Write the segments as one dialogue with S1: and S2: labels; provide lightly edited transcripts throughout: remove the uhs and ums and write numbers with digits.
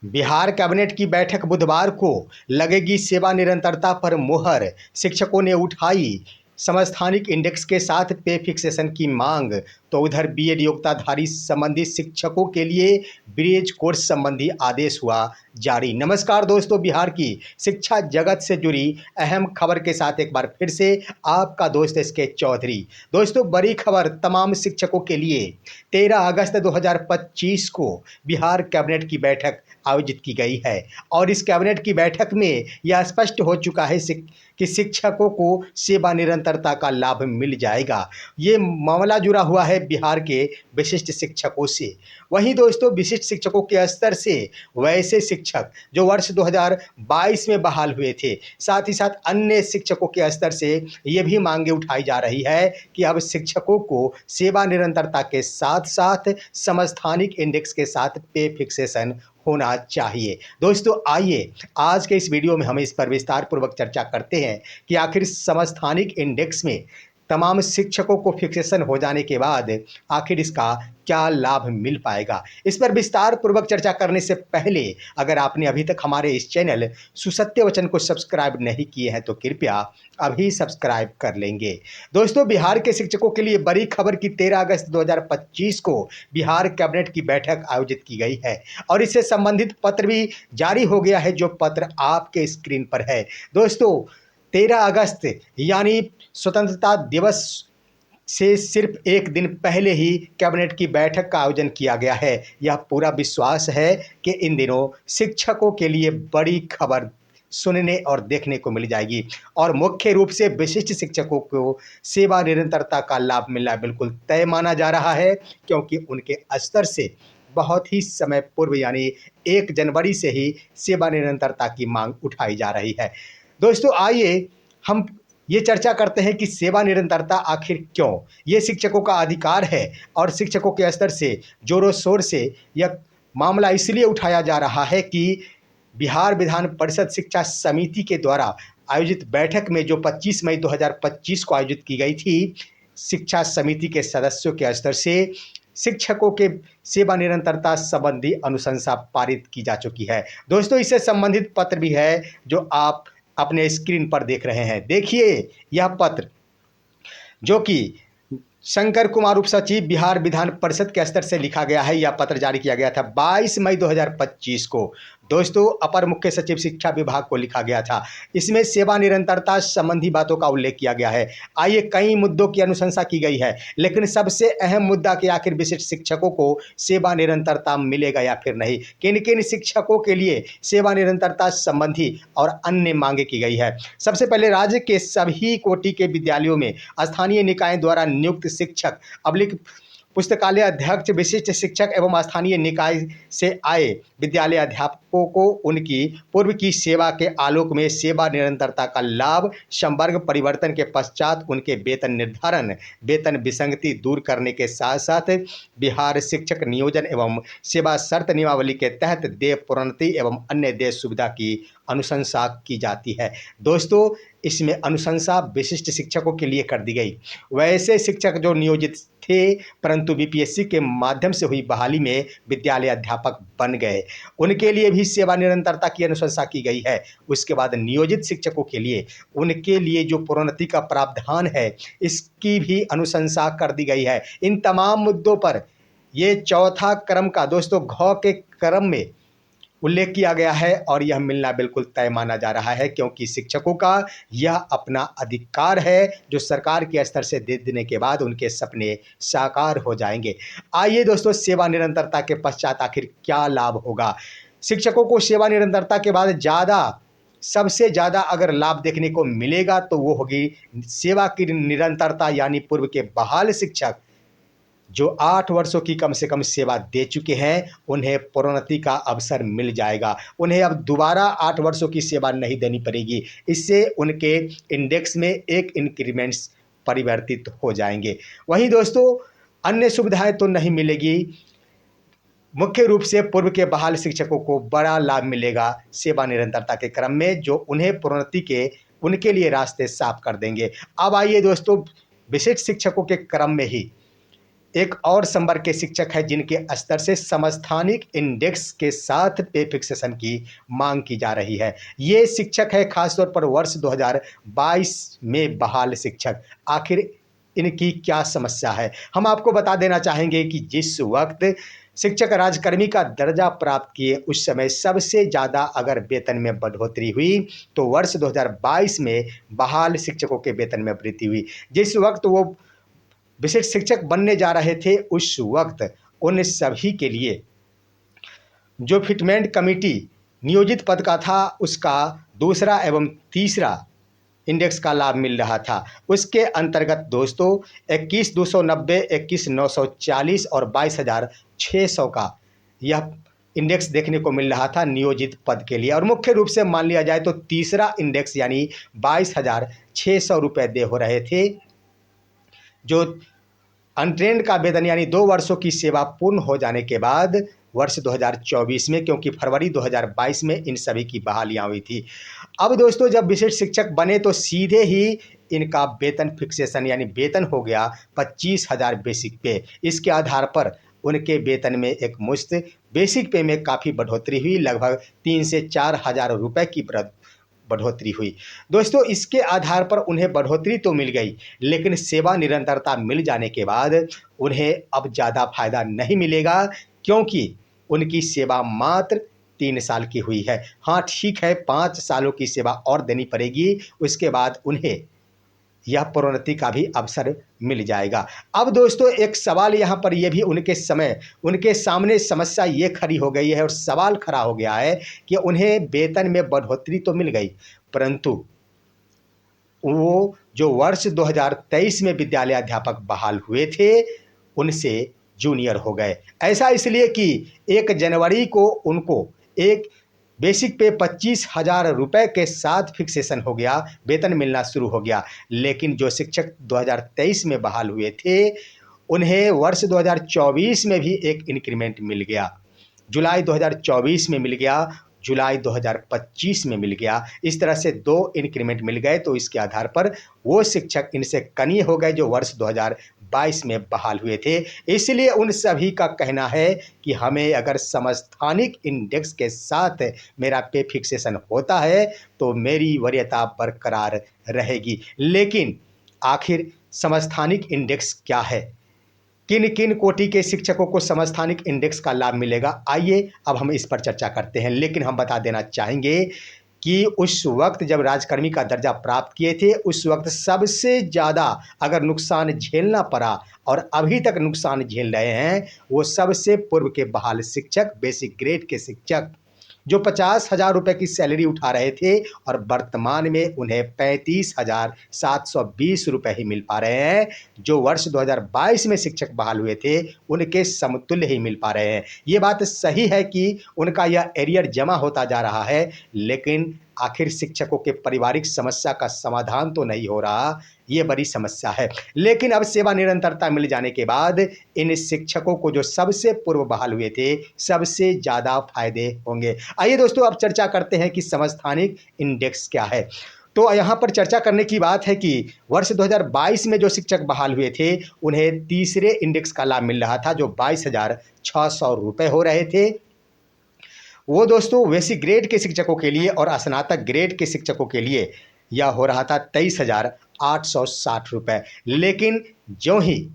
S1: Bihar cabinet की बैठक बुधवार को लगेगी सेवा निरंतरता पर मुहर। शिक्षकों ने उठाई समस्थानिक इंडेक्स के साथ पे फिक्सेशन की मांग। तो उधर बीएड योग्यताधारी संबंधित शिक्षकों के लिए ब्रिज कोर्स संबंधी आदेश हुआ जारी। नमस्कार दोस्तों, बिहार की शिक्षा जगत से जुड़ी अहम खबर के साथ एक बार फिर से आपका दोस्त एसके चौधरी। दोस्तों, बड़ी खबर तमाम शिक्षकों के लिए। 13 अगस्त 2025 को बिहार कैबिनेट की बैठक आयोजित की गई है और इस कैबिनेट की बैठक में यह स्पष्ट हो चुका है कि शिक्षकों को सेवा निरंतरता का लाभ मिल जाएगा। ये मामला जुड़ा हुआ है बिहार के विशिष्ट शिक्षकों से। वहीं दोस्तों, विशिष्ट शिक्षकों के स्तर से वैसे शिक्षक जो वर्ष 2022 में बहाल हुए थे, साथ ही साथ अन्य शिक्षकों के स्तर से ये भी मांगे उठाई जा रही है कि अब शिक्षकों को सेवा निरंतरता के साथ साथ समस्थानिक इंडेक्स के साथ पे फिक्सेशन होना चाहिए। दोस्तों, आइए आज के इस वीडियो में हम इस पर विस्तार पूर्वक चर्चा करते हैं कि आखिर समस्थानिक इंडेक्स में तमाम शिक्षकों को फिक्सेशन हो जाने के बाद आखिर इसका क्या लाभ मिल पाएगा। इस पर विस्तार पूर्वक चर्चा करने से पहले अगर आपने अभी तक हमारे इस चैनल सुसत्य वचन को सब्सक्राइब नहीं किए हैं तो कृपया अभी सब्सक्राइब कर लेंगे। दोस्तों, बिहार के शिक्षकों के लिए बड़ी खबर कि 13 अगस्त 2025 को बिहार कैबिनेट की बैठक आयोजित की गई है और इससे संबंधित पत्र भी जारी हो गया है, जो पत्र आपके स्क्रीन पर है। दोस्तों, 13 अगस्त यानी स्वतंत्रता दिवस से सिर्फ एक दिन पहले ही कैबिनेट की बैठक का आयोजन किया गया है। यह पूरा विश्वास है कि इन दिनों शिक्षकों के लिए बड़ी खबर सुनने और देखने को मिल जाएगी और मुख्य रूप से विशिष्ट शिक्षकों को सेवा निरंतरता का लाभ मिलना बिल्कुल तय माना जा रहा है, क्योंकि उनके स्तर से बहुत ही समय पूर्व यानी 1 जनवरी से ही सेवा निरंतरता की मांग उठाई जा रही है। दोस्तों, आइए हम ये चर्चा करते हैं कि सेवा निरंतरता आखिर क्यों। ये शिक्षकों का अधिकार है और शिक्षकों के स्तर से जोरों शोर से यह मामला इसलिए उठाया जा रहा है कि बिहार विधान परिषद शिक्षा समिति के द्वारा आयोजित बैठक में जो 25 मई 2025 को आयोजित की गई थी, शिक्षा समिति के सदस्यों के स्तर से शिक्षकों के सेवा निरंतरता संबंधी अनुशंसा पारित की जा चुकी है। दोस्तों, इससे संबंधित पत्र भी है जो आप अपने स्क्रीन पर देख रहे हैं। देखिए, यह पत्र जो कि शंकर कुमार उप सचिव बिहार विधान परिषद के स्तर से लिखा गया है। यह पत्र जारी किया गया था 22 मई 2025 को। दोस्तों, अपर मुख्य सचिव शिक्षा विभाग को लिखा गया था। इसमें सेवा निरंतरता संबंधी बातों का उल्लेख किया गया है। आइए, कई मुद्दों की अनुशंसा की गई है, लेकिन सबसे अहम मुद्दा कि आखिर विशिष्ट शिक्षकों को सेवा निरंतरता मिलेगा या फिर नहीं। किन किन शिक्षकों के लिए सेवा निरंतरता संबंधी और अन्य मांगे की गई है। सबसे पहले, राज्य के सभी कोटि के विद्यालयों में स्थानीय निकाय द्वारा नियुक्त शिक्षक अबलिक पुस्तकालय अध्यक्ष, विशिष्ट शिक्षक एवं स्थानीय निकाय से आए विद्यालय अध्यापकों को उनकी पूर्व की सेवा के आलोक में सेवा निरंतरता का लाभ, संवर्ग परिवर्तन के पश्चात उनके वेतन निर्धारण, वेतन विसंगति दूर करने के साथ साथ बिहार शिक्षक नियोजन एवं सेवा शर्त नियमावली के तहत देय प्रोन्नति एवं अन्य देय सुविधा की अनुशंसा की जाती है। दोस्तों, इसमें अनुशंसा विशिष्ट शिक्षकों के लिए कर दी गई। वैसे शिक्षक जो नियोजित थे परंतु बीपीएससी के माध्यम से हुई बहाली में विद्यालय अध्यापक बन गए, उनके लिए भी सेवा निरंतरता की अनुशंसा की गई है। उसके बाद नियोजित शिक्षकों के लिए उनके लिए जो प्रोन्नति का प्रावधान है, इसकी भी अनुशंसा कर दी गई है। इन तमाम मुद्दों पर ये चौथा क्रम का दोस्तों घ के क्रम में उल्लेख किया गया है और यह मिलना बिल्कुल तय माना जा रहा है, क्योंकि शिक्षकों का यह अपना अधिकार है जो सरकार के स्तर से दे देने के बाद उनके सपने साकार हो जाएंगे। आइए दोस्तों, सेवा निरंतरता के पश्चात आखिर क्या लाभ होगा। शिक्षकों को सेवा निरंतरता के बाद सबसे ज़्यादा अगर लाभ देखने को मिलेगा तो वो होगी सेवा की निरंतरता, यानी पूर्व के बहाल शिक्षक जो 8 वर्षों की कम से कम सेवा दे चुके हैं, उन्हें प्रोन्नति का अवसर मिल जाएगा। उन्हें अब दोबारा 8 वर्षों की सेवा नहीं देनी पड़ेगी। इससे उनके इंडेक्स में एक इंक्रीमेंट्स परिवर्तित हो जाएंगे। वहीं दोस्तों, अन्य सुविधाएं तो नहीं मिलेगी। मुख्य रूप से पूर्व के बहाल शिक्षकों को बड़ा लाभ मिलेगा सेवा निरंतरता के क्रम में, जो उन्हें प्रोन्नति के उनके लिए रास्ते साफ कर देंगे। अब आइए दोस्तों, विशिष्ट शिक्षकों के क्रम में ही एक और संवर के शिक्षक है जिनके स्तर से समस्थानिक इंडेक्स के साथ पे फिक्सेशन की मांग की जा रही है। ये शिक्षक है खासतौर पर वर्ष 2022 में बहाल शिक्षक। आखिर इनकी क्या समस्या है? हम आपको बता देना चाहेंगे कि जिस वक्त शिक्षक राजकर्मी का दर्जा प्राप्त किए उस समय सबसे ज़्यादा अगर वेतन में बढ़ोतरी हुई तो वर्ष 2022 में बहाल शिक्षकों के वेतन में वृद्धि हुई। जिस वक्त वो विशिष्ट शिक्षक बनने जा रहे थे उस वक्त उन सभी के लिए जो फिटमेंट कमेटी नियोजित पद का था उसका दूसरा एवं तीसरा इंडेक्स का लाभ मिल रहा था। उसके अंतर्गत दोस्तों 21,290, 21,940 और 22,600 का यह इंडेक्स देखने को मिल रहा था नियोजित पद के लिए। और मुख्य रूप से मान लिया जाए तो तीसरा इंडेक्स यानी 22,600 रुपये दे हो रहे थे। जो अनट्रेंड का वेतन यानी 2 वर्षों की सेवा पूर्ण हो जाने के बाद वर्ष 2024 में, क्योंकि फरवरी 2022 में इन सभी की बहालियां हुई थी। अब दोस्तों जब विशिष्ट शिक्षक बने तो सीधे ही इनका वेतन फिक्सेशन यानी वेतन हो गया 25,000 बेसिक पे। इसके आधार पर उनके वेतन में एक मुश्त बेसिक पे में काफ़ी बढ़ोतरी हुई, लगभग 3 से 4 हज़ार रुपये की बढ़ोतरी हुई। दोस्तों इसके आधार पर उन्हें बढ़ोतरी तो मिल गई, लेकिन सेवा निरंतरता मिल जाने के बाद उन्हें अब ज़्यादा फायदा नहीं मिलेगा, क्योंकि उनकी सेवा मात्र 3 साल की हुई है। हाँ ठीक है, 5 सालों की सेवा और देनी पड़ेगी, उसके बाद उन्हें यह प्रोन्नति का भी अवसर मिल जाएगा। अब दोस्तों एक सवाल यहाँ पर यह भी उनके सामने समस्या ये खड़ी हो गई है और सवाल खड़ा हो गया है कि उन्हें वेतन में बढ़ोतरी तो मिल गई, परंतु वो जो वर्ष 2023 में विद्यालय अध्यापक बहाल हुए थे उनसे जूनियर हो गए। ऐसा इसलिए कि 1 जनवरी को उनको एक बेसिक पे 25,000 रुपये के साथ फिक्सेशन हो गया, वेतन मिलना शुरू हो गया। लेकिन जो शिक्षक 2023 में बहाल हुए थे उन्हें वर्ष 2024 में भी एक इंक्रीमेंट मिल गया, जुलाई 2024 में मिल गया, जुलाई 2025 में मिल गया। इस तरह से 2 इंक्रीमेंट मिल गए। तो इसके आधार पर वो शिक्षक इनसे कनीय हो गए जो वर्ष 2022 में बहाल हुए थे। इसलिए उन सभी का कहना है कि हमें अगर समस्थानिक इंडेक्स के साथ मेरा पे फिक्सेशन होता है तो मेरी वरीयता बरकरार रहेगी। लेकिन आखिर समस्थानिक इंडेक्स क्या है, किन किन कोटि के शिक्षकों को समस्थानिक इंडेक्स का लाभ मिलेगा, आइए अब हम इस पर चर्चा करते हैं। लेकिन हम बता देना चाहेंगे कि उस वक्त जब राजकर्मी का दर्जा प्राप्त किए थे उस वक्त सबसे ज़्यादा अगर नुकसान झेलना पड़ा और अभी तक नुकसान झेल रहे हैं वो सबसे पूर्व के बहाल शिक्षक, बेसिक ग्रेड के शिक्षक जो 50,000 रुपये की सैलरी उठा रहे थे और वर्तमान में उन्हें 35,720 रुपये ही मिल पा रहे हैं। जो वर्ष 2022 में शिक्षक बहाल हुए थे उनके समतुल्य ही मिल पा रहे हैं। ये बात सही है कि उनका यह एरियर जमा होता जा रहा है, लेकिन आखिर शिक्षकों के पारिवारिक समस्या का समाधान तो नहीं हो रहा, ये बड़ी समस्या है। लेकिन अब सेवा निरंतरता मिल जाने के बाद इन शिक्षकों को जो सबसे पूर्व बहाल हुए थे सबसे ज़्यादा फायदे होंगे। आइए दोस्तों अब चर्चा करते हैं कि समस्थानिक इंडेक्स क्या है। तो यहाँ पर चर्चा करने की बात है कि वर्ष 2022 में जो शिक्षक बहाल हुए थे उन्हें तीसरे इंडेक्स का लाभ मिल रहा था जो 22,600 रुपये हो रहे थे। वो दोस्तों बेसिक ग्रेड के शिक्षकों के लिए और स्नातक ग्रेड के शिक्षकों के लिए यह हो रहा था 23,860 रुपये। लेकिन जो ही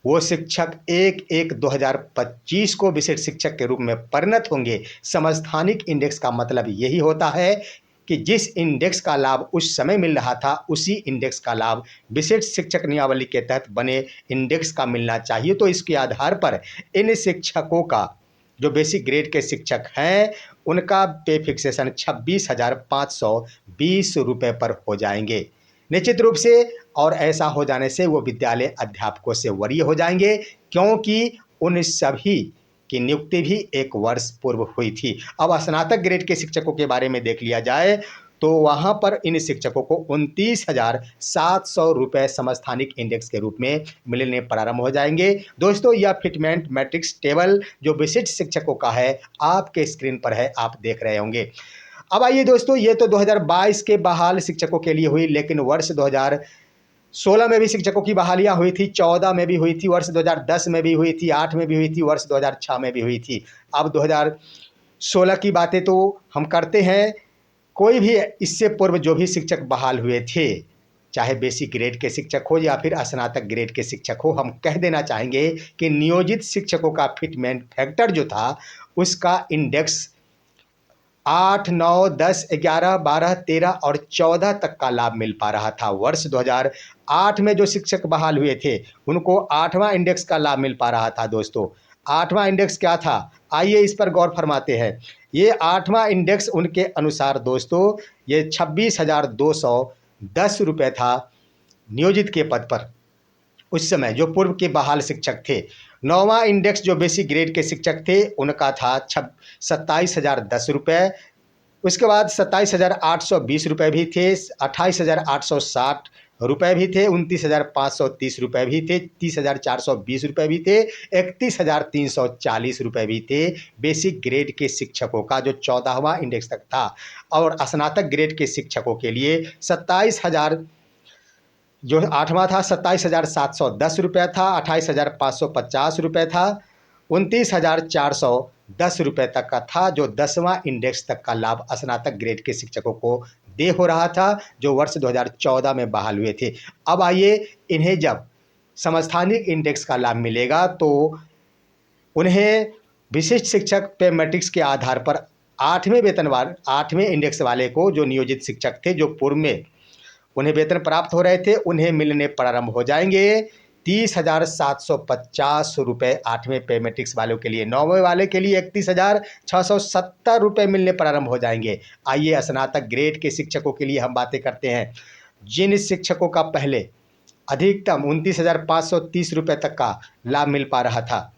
S1: वो शिक्षक 1/1/2025 को विशिष्ट शिक्षक के रूप में परिणत होंगे, समस्थानिक इंडेक्स का मतलब यही होता है कि जिस इंडेक्स का लाभ उस समय मिल रहा था उसी इंडेक्स का लाभ विशिष्ट शिक्षक नियमावली के तहत बने इंडेक्स का मिलना चाहिए। तो इसके आधार पर इन शिक्षकों का जो बेसिक ग्रेड के शिक्षक हैं उनका पे फिक्सेशन 26,520 रुपये पर हो जाएंगे निश्चित रूप से। और ऐसा हो जाने से वो विद्यालय अध्यापकों से वरीय हो जाएंगे, क्योंकि उन सभी की नियुक्ति भी 1 वर्ष पूर्व हुई थी। अब स्नातक ग्रेड के शिक्षकों के बारे में देख लिया जाए तो वहाँ पर इन शिक्षकों को 29,700 रुपये समस्थानिक इंडेक्स के रूप में मिलने प्रारंभ हो जाएंगे। दोस्तों यह फिटमेंट मैट्रिक्स टेबल जो विशिष्ट शिक्षकों का है आपके स्क्रीन पर है, आप देख रहे होंगे। अब आइए दोस्तों, ये तो 2022 के बहाल शिक्षकों के लिए हुई, लेकिन वर्ष 16 में भी शिक्षकों की बहालियां हुई थी, 14 में भी हुई थी, वर्ष 2010 में भी हुई थी, 8 में भी हुई थी, वर्ष 2006 में भी हुई थी। अब 2016 की बातें तो हम करते हैं। कोई भी इससे पूर्व जो भी शिक्षक बहाल हुए थे, चाहे बेसिक ग्रेड के शिक्षक हो या फिर स्नातक ग्रेड के शिक्षक हो, हम कह देना चाहेंगे कि नियोजित शिक्षकों का फिटमेंट फैक्टर जो था उसका इंडेक्स 8, 9, 10, 11, 12, 13 और 14 तक का लाभ मिल पा रहा था। वर्ष 2008 में जो शिक्षक बहाल हुए थे उनको 8वां इंडेक्स का लाभ मिल पा रहा था। दोस्तों 8वां इंडेक्स क्या था, आइए इस पर गौर फरमाते हैं। ये 8वां इंडेक्स उनके अनुसार दोस्तों ये 26,210 रुपये था नियोजित के पद पर उस समय जो पूर्व के बहाल शिक्षक थे। 9वां इंडेक्स जो बेसिक ग्रेड के शिक्षक थे उनका था 27,010 रुपये। उसके बाद 27,820 रुपये भी थे, 28,860 रुपये भी थे, 29,530 रुपये भी थे, 30,420 रुपये भी थे, 31,340 रुपये भी थे बेसिक ग्रेड के शिक्षकों का जो 14वां इंडेक्स तक था। और स्नातक ग्रेड के शिक्षकों के लिए 27,000 जो 8वां था 27,710 रुपये था, 28,550 रुपये था, 29,410 रुपये तक का था जो 10वां इंडेक्स तक का लाभ स्नातक ग्रेड के शिक्षकों को दे हो रहा था जो वर्ष 2014 में बहाल हुए थे। अब आइए इन्हें जब समस्थानिक इंडेक्स का लाभ मिलेगा तो उन्हें विशिष्ट शिक्षक पे मैट्रिक्स के आधार पर 8वें इंडेक्स वाले को जो नियोजित शिक्षक थे जो पूर्व में उन्हें वेतन प्राप्त हो रहे थे उन्हें मिलने प्रारंभ हो जाएंगे 30,750 रुपये 8वें पे मैट्रिक्स वालों के लिए। 9वें वाले के लिए 31,670 रुपये मिलने प्रारंभ हो जाएंगे। आइए स्नातक ग्रेड के शिक्षकों के लिए हम बातें करते हैं। जिन शिक्षकों का पहले अधिकतम 29,530 रुपये तक का लाभ मिल पा रहा था,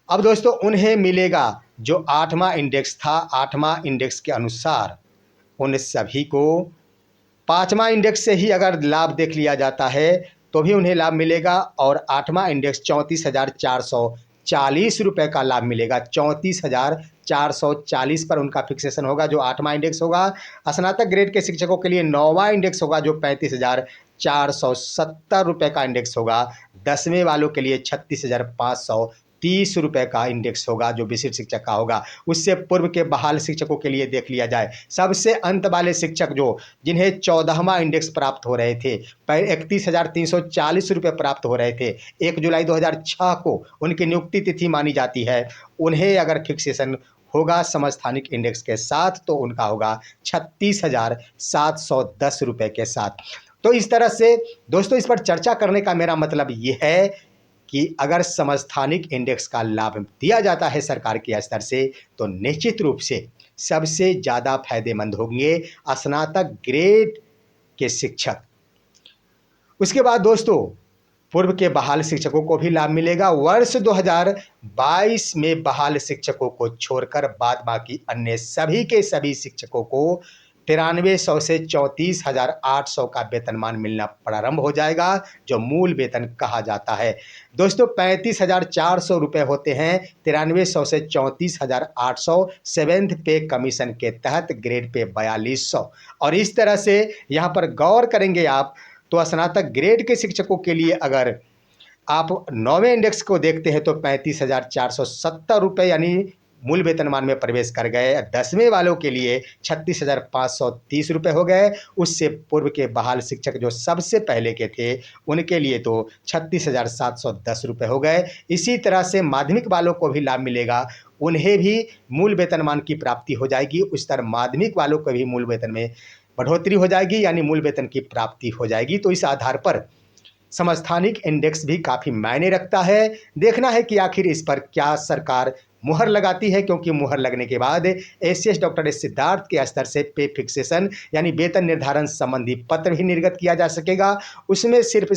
S1: अब दोस्तों उन्हें मिलेगा जो 8वां इंडेक्स था। 8वां इंडेक्स के अनुसार उन सभी को 5वां इंडेक्स से ही अगर लाभ देख लिया जाता है तो भी उन्हें लाभ मिलेगा और 8वां इंडेक्स 34,440 रुपये का लाभ मिलेगा। 34,440 पर उनका फिक्सेशन होगा जो 8वां इंडेक्स होगा। स्नातक ग्रेड के शिक्षकों के लिए 9वां इंडेक्स होगा जो 35,470 रुपये का इंडेक्स होगा। 10वें वालों के लिए 36,530 रुपये का इंडेक्स होगा जो विशिष्ट शिक्षक का होगा। उससे पूर्व के बहाल शिक्षकों के लिए देख लिया जाए, सबसे अंत वाले शिक्षक जो जिन्हें 14वां इंडेक्स प्राप्त हो रहे थे, 31,340 रुपये प्राप्त हो रहे थे, 1 जुलाई 2006 को उनकी नियुक्ति तिथि मानी जाती है। उन्हें अगर फिक्सेशन होगा समस्थानिक इंडेक्स के साथ तो उनका होगा 36,710 रुपये के साथ। तो इस तरह से दोस्तों इस पर चर्चा करने का मेरा मतलब ये है कि अगर समस्थानिक इंडेक्स का लाभ दिया जाता है सरकार के स्तर से तो निश्चित रूप से सबसे ज़्यादा फायदेमंद होंगे स्नातक ग्रेड के शिक्षक। उसके बाद दोस्तों पूर्व के बहाल शिक्षकों को भी लाभ मिलेगा। वर्ष 2022 में बहाल शिक्षकों को छोड़कर बाद बाकी अन्य सभी के सभी शिक्षकों को 9300 से 34,800 का वेतनमान मिलना प्रारंभ हो जाएगा जो मूल वेतन कहा जाता है। दोस्तों 35,400 रुपये होते हैं 9300 से 34,800 सेवेंथ पे कमीशन के तहत, ग्रेड पे 4200। और इस तरह से यहाँ पर गौर करेंगे आप तो स्नातक ग्रेड के शिक्षकों के लिए अगर आप 9वें इंडेक्स को देखते हैं तो 35,470 रुपये यानी मूल वेतनमान में प्रवेश कर गए। 10वें वालों के लिए 36,530 रुपये हो गए। उससे पूर्व के बहाल शिक्षक जो सबसे पहले के थे उनके लिए तो 36,710 रुपये हो गए। इसी तरह से माध्यमिक वालों को भी लाभ मिलेगा, उन्हें भी मूल वेतनमान की प्राप्ति हो जाएगी। उस तरह माध्यमिक वालों को भी मूल वेतन में बढ़ोतरी हो जाएगी यानी मूल वेतन की प्राप्ति हो जाएगी। तो इस आधार पर समस्थानिक इंडेक्स भी काफ़ी मायने रखता है। देखना है कि आखिर इस पर क्या सरकार मुहर लगाती है, क्योंकि मुहर लगने के बाद एसीएस डॉक्टर एस सिद्धार्थ के स्तर से पे फिक्सेशन यानी वेतन निर्धारण संबंधी पत्र भी निर्गत किया जा सकेगा। उसमें सिर्फ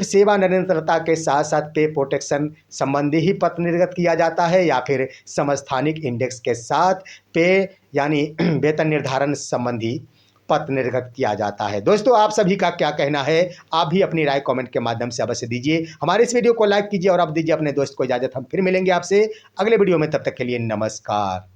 S1: सेवा निरंतरता के साथ साथ पे प्रोटेक्शन संबंधी ही पत्र निर्गत किया जाता है या फिर समस्थानिक इंडेक्स के साथ पे यानी वेतन निर्धारण संबंधी पत्र निर्गत किया जाता है। दोस्तों आप सभी का क्या कहना है, आप भी अपनी राय कमेंट के माध्यम से अवश्य दीजिए। हमारे इस वीडियो को लाइक कीजिए और आप दीजिए अपने दोस्त को इजाजत। हम फिर मिलेंगे आपसे अगले वीडियो में, तब तक के लिए नमस्कार।